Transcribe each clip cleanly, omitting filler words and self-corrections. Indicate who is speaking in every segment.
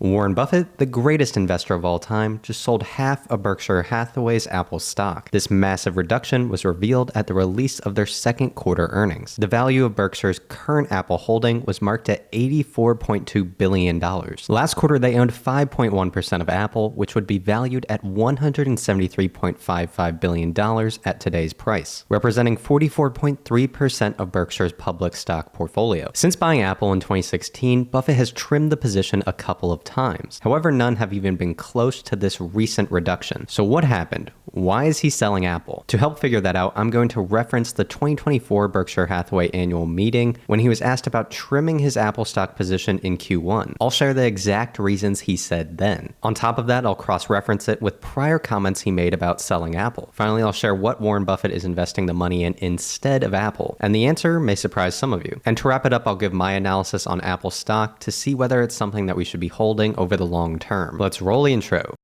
Speaker 1: Warren Buffett, the greatest investor of all time, just sold half of Berkshire Hathaway's Apple stock. This massive reduction was revealed at the release of their second quarter earnings. The value of Berkshire's current Apple holding was marked at $84.2 billion. Last quarter, they owned 5.1% of Apple, which would be valued at $173.55 billion at today's price, representing 44.3% of Berkshire's public stock portfolio. Since buying Apple in 2016, Buffett has trimmed the position a couple of times. However, none have even been close to this recent reduction. So what happened? Why is he selling Apple? To help figure that out, I'm going to reference the 2024 Berkshire Hathaway annual meeting when he was asked about trimming his Apple stock position in Q1. I'll share the exact reasons he said then. On top of that, I'll cross-reference it with prior comments he made about selling Apple. Finally, I'll share what Warren Buffett is investing the money in instead of Apple. And the answer may surprise some of you. And to wrap it up, I'll give my analysis on Apple stock to see whether it's something that we should be holding over the long term. Let's roll the intro.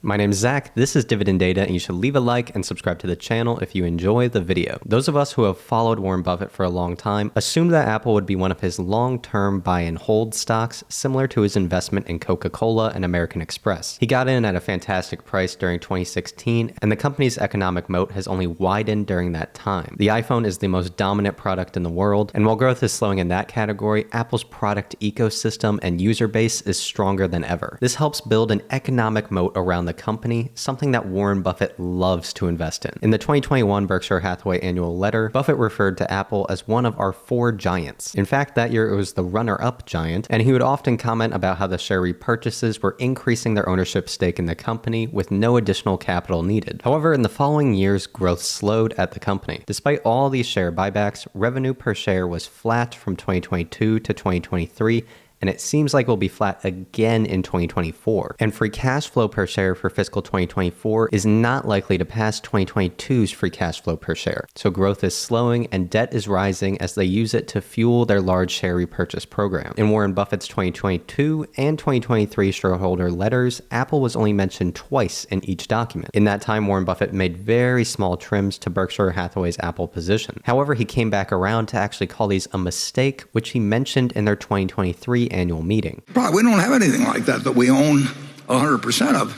Speaker 1: My name is Zach, this is Dividend Data, and you should leave a like and subscribe to the channel if you enjoy the video. Those of us who have followed Warren Buffett for a long time assumed that Apple would be one of his long-term buy and hold stocks, similar to his investment in Coca-Cola and American Express. He got in at a fantastic price during 2016, and the company's economic moat has only widened during that time. The iPhone is the most dominant product in the world, and while growth is slowing in that category, Apple's product ecosystem and user base is stronger than ever. This helps build an economic moat around the company, something that Warren Buffett loves to invest in. In the 2021 Berkshire Hathaway annual letter, Buffett referred to Apple as one of our four giants. In fact, that year it was the runner-up giant, and he would often comment about how the share repurchases were increasing their ownership stake in the company with no additional capital needed. However, in the following years, growth slowed at the company. Despite all these share buybacks, revenue per share was flat from 2022 to 2023, and it seems like we'll be flat again in 2024. And free cash flow per share for fiscal 2024 is not likely to pass 2022's free cash flow per share. So growth is slowing and debt is rising as they use it to fuel their large share repurchase program. In Warren Buffett's 2022 and 2023 shareholder letters, Apple was only mentioned twice in each document. In that time, Warren Buffett made very small trims to Berkshire Hathaway's Apple position. However, he came back around to actually call these a mistake, which he mentioned in their 2023 annual meeting.
Speaker 2: We don't have anything like that we own 100% of,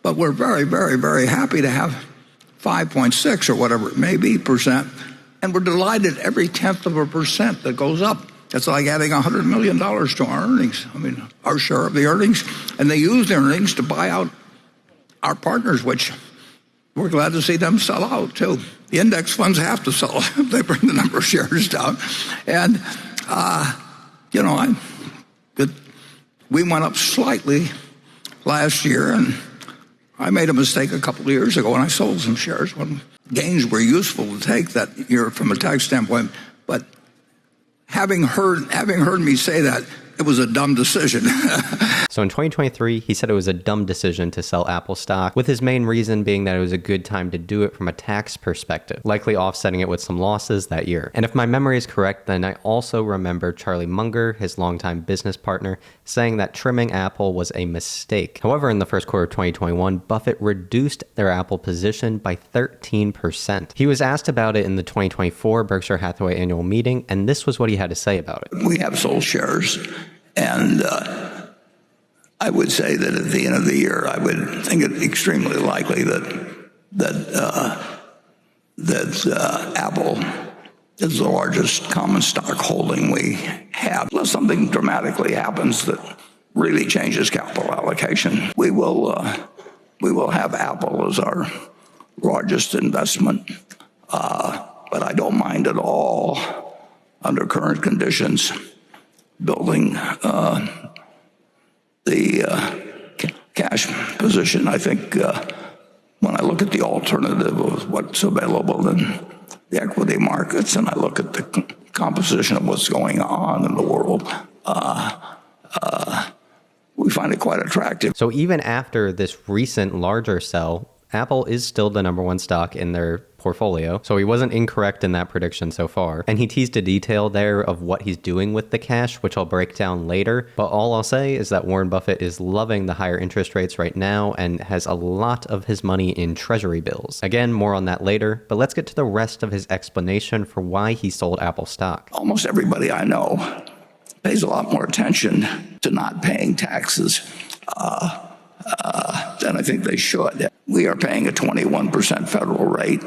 Speaker 2: but we're very, very, very happy to have 5.6 or whatever it may be percent, and we're delighted every 0.1% that goes up. It's like adding $100 million to our earnings. I mean, our share of the earnings, and they use the earnings to buy out our partners, which we're glad to see them sell out too. The index funds have to sell if they bring the number of shares down, and we went up slightly last year, and I made a mistake a couple of years ago when I sold some shares when gains were useful to take that year from a tax standpoint. But having heard me say that, it was a dumb decision.
Speaker 1: So in 2023, he said it was a dumb decision to sell Apple stock, with his main reason being that it was a good time to do it from a tax perspective, likely offsetting it with some losses that year. And if my memory is correct, then I also remember Charlie Munger, his longtime business partner, saying that trimming Apple was a mistake. However, in the first quarter of 2021, Buffett reduced their Apple position by 13%. He was asked about it in the 2024 Berkshire Hathaway annual meeting, and this was what he had to say about it.
Speaker 2: We have sold shares, and I would say that at the end of the year, I would think it extremely likely that Apple is the largest common stock holding we have. Unless something dramatically happens that really changes capital allocation, we will have Apple as our largest investment. But I don't mind at all, under current conditions, building the cash position. I think when I look at the alternative of what's available in the equity markets, and I look at the composition of what's going on in the world, we find it quite attractive.
Speaker 1: So even after this recent larger sell, Apple is still the number one stock in their portfolio. So he wasn't incorrect in that prediction so far. And he teased a detail there of what he's doing with the cash, which I'll break down later. But all I'll say is that Warren Buffett is loving the higher interest rates right now and has a lot of his money in treasury bills. Again, more on that later, but let's get to the rest of his explanation for why he sold Apple stock.
Speaker 2: Almost everybody I know pays a lot more attention to not paying taxes than I think they should. We are paying a 21% federal rate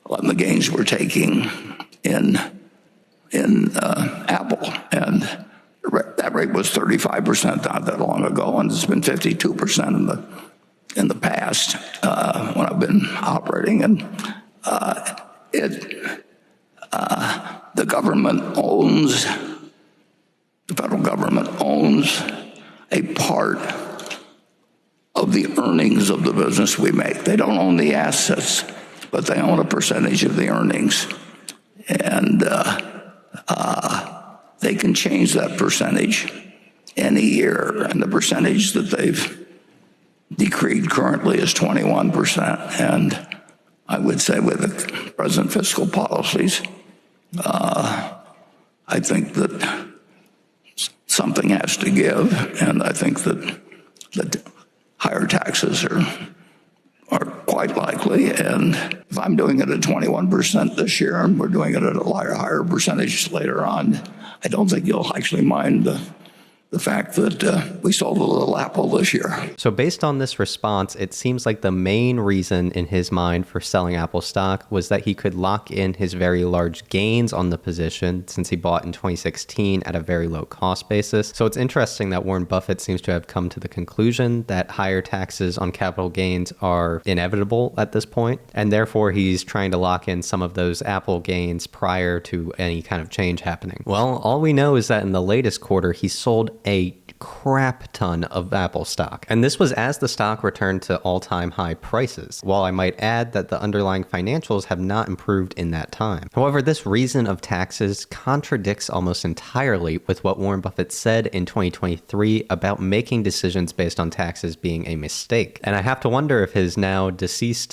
Speaker 2: on the gains we're taking in Apple, and that rate was 35% not that long ago, and it's been 52% in the past when I've been operating. And the federal government owns a part of the earnings of the business we make. They don't own the assets, but they own a percentage of the earnings. And they can change that percentage any year. And the percentage that they've decreed currently is 21%. And I would say with the present fiscal policies, I think that something has to give. And I think that higher taxes are quite likely, and if I'm doing it at 21% this year and we're doing it at a higher percentage later on, I don't think you'll actually mind the fact that we sold a little Apple this year.
Speaker 1: So based on this response, it seems like the main reason in his mind for selling Apple stock was that he could lock in his very large gains on the position since he bought in 2016 at a very low cost basis. So it's interesting that Warren Buffett seems to have come to the conclusion that higher taxes on capital gains are inevitable at this point, and therefore he's trying to lock in some of those Apple gains prior to any kind of change happening. Well, all we know is that in the latest quarter, he sold a crap ton of Apple stock. And this was as the stock returned to all-time high prices, while I might add that the underlying financials have not improved in that time. However, this reason of taxes contradicts almost entirely with what Warren Buffett said in 2023 about making decisions based on taxes being a mistake. And I have to wonder if his now deceased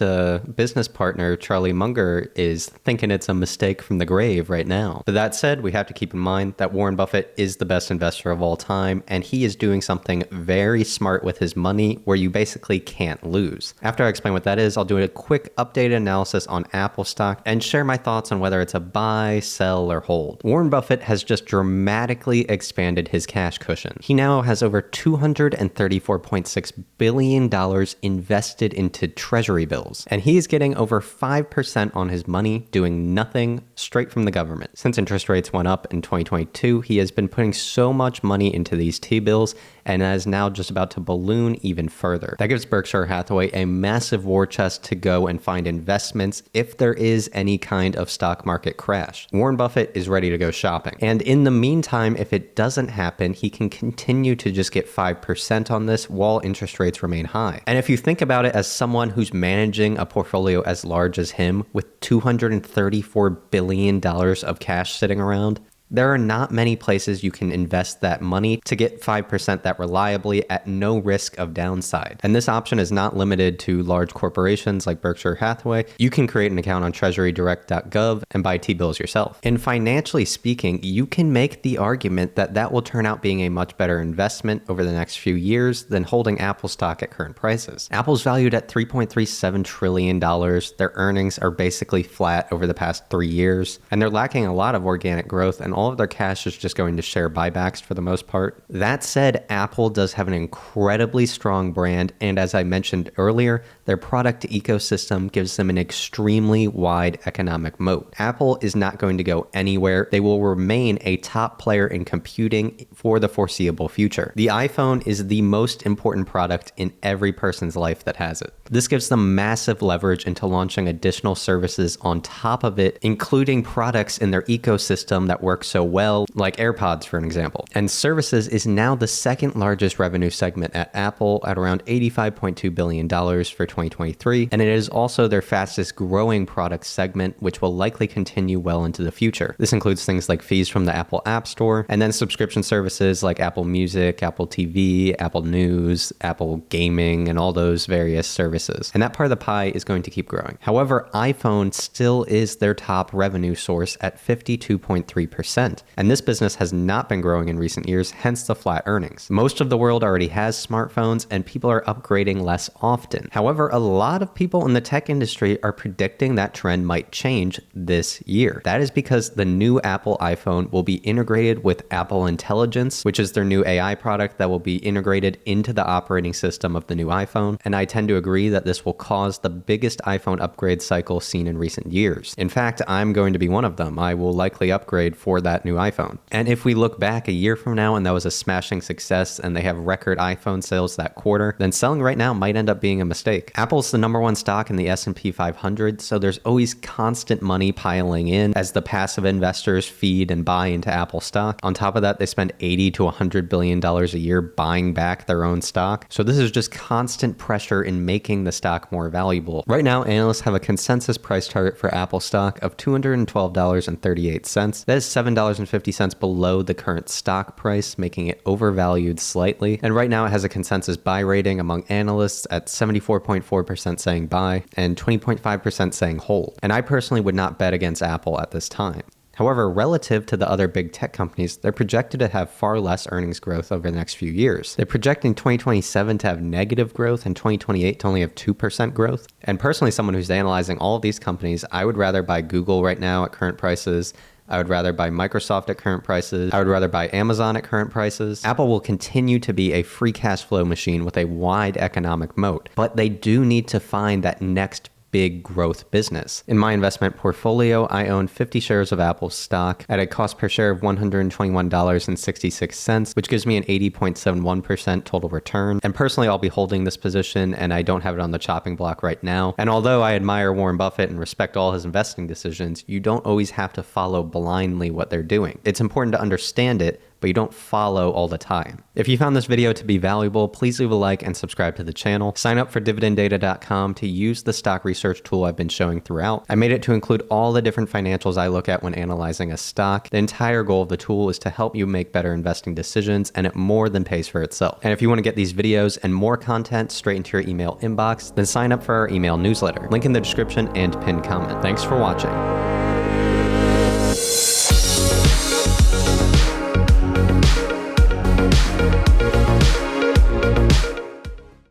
Speaker 1: business partner, Charlie Munger, is thinking it's a mistake from the grave right now. But that said, we have to keep in mind that Warren Buffett is the best investor of all time, and he is doing something very smart with his money where you basically can't lose. After I explain what that is, I'll do a quick updated analysis on Apple stock and share my thoughts on whether it's a buy, sell, or hold. Warren Buffett has just dramatically expanded his cash cushion. He now has over $234.6 billion invested into treasury bills, and he is getting over 5% on his money doing nothing straight from the government. Since interest rates went up in 2022, he has been putting so much money into these T-bills and is now just about to balloon even further. That gives Berkshire Hathaway a massive war chest to go and find investments if there is any kind of stock market crash. Warren Buffett is ready to go shopping. And in the meantime, if it doesn't happen, he can continue to just get 5% on this while interest rates remain high. And if you think about it as someone who's managing a portfolio as large as him with $234 billion of cash sitting around, there are not many places you can invest that money to get 5% that reliably at no risk of downside. And this option is not limited to large corporations like Berkshire Hathaway. You can create an account on treasurydirect.gov and buy T-bills yourself. And financially speaking, you can make the argument that that will turn out being a much better investment over the next few years than holding Apple stock at current prices. Apple's valued at $3.37 trillion. Their earnings are basically flat over the past 3 years, and they're lacking a lot of organic growth, and all of their cash is just going to share buybacks for the most part. That said, Apple does have an incredibly strong brand, and as I mentioned earlier, their product ecosystem gives them an extremely wide economic moat. Apple is not going to go anywhere. They will remain a top player in computing for the foreseeable future. The iPhone is the most important product in every person's life that has it. This gives them massive leverage into launching additional services on top of it, including products in their ecosystem that work work so well, like AirPods for an example. And services is now the second largest revenue segment at Apple at around $85.2 billion for 2023, and it is also their fastest growing product segment, which will likely continue well into the future. This includes things like fees from the Apple App Store, and then subscription services like Apple Music, Apple TV, Apple News, Apple Gaming, and all those various services. And that part of the pie is going to keep growing. However, iPhone still is their top revenue source at 52.3%, and this business has not been growing in recent years, hence the flat earnings. Most of the world already has smartphones, and people are upgrading less often. However, a lot of people in the tech industry are predicting that trend might change this year. That is because the new Apple iPhone will be integrated with Apple Intelligence, which is their new AI product that will be integrated into the operating system of the new iPhone, and I tend to agree that this will cause the biggest iPhone upgrade cycle seen in recent years. In fact, I'm going to be one of them. I will likely upgrade for that new iPhone. And if we look back a year from now and that was a smashing success and they have record iPhone sales that quarter, then selling right now might end up being a mistake. Apple's the number one stock in the S&P 500, so there's always constant money piling in as the passive investors feed and buy into Apple stock. On top of that, they spend $80 to $100 billion a year buying back their own stock. So this is just constant pressure in making the stock more valuable. Right now, analysts have a consensus price target for Apple stock of $212.38. That is $7.50 below the current stock price, making it overvalued slightly. And right now it has a consensus buy rating among analysts at 74.4% saying buy and 20.5% saying hold. And I personally would not bet against Apple at this time. However, relative to the other big tech companies, they're projected to have far less earnings growth over the next few years. They're projecting 2027 to have negative growth and 2028 to only have 2% growth. And personally, someone who's analyzing all of these companies, I would rather buy Google right now at current prices. I would rather buy Microsoft at current prices. I would rather buy Amazon at current prices. Apple will continue to be a free cash flow machine with a wide economic moat, but they do need to find that next big growth business. In my investment portfolio, I own 50 shares of Apple stock at a cost per share of $121.66, which gives me an 80.71% total return. And personally, I'll be holding this position and I don't have it on the chopping block right now. And although I admire Warren Buffett and respect all his investing decisions, you don't always have to follow blindly what they're doing. It's important to understand it, but you don't follow all the time. If you found this video to be valuable, please leave a like and subscribe to the channel. Sign up for dividenddata.com to use the stock research tool I've been showing throughout. I made it to include all the different financials I look at when analyzing a stock. The entire goal of the tool is to help you make better investing decisions, and it more than pays for itself. And if you want to get these videos and more content straight into your email inbox, then sign up for our email newsletter. Link in the description and pinned comment. Thanks for watching.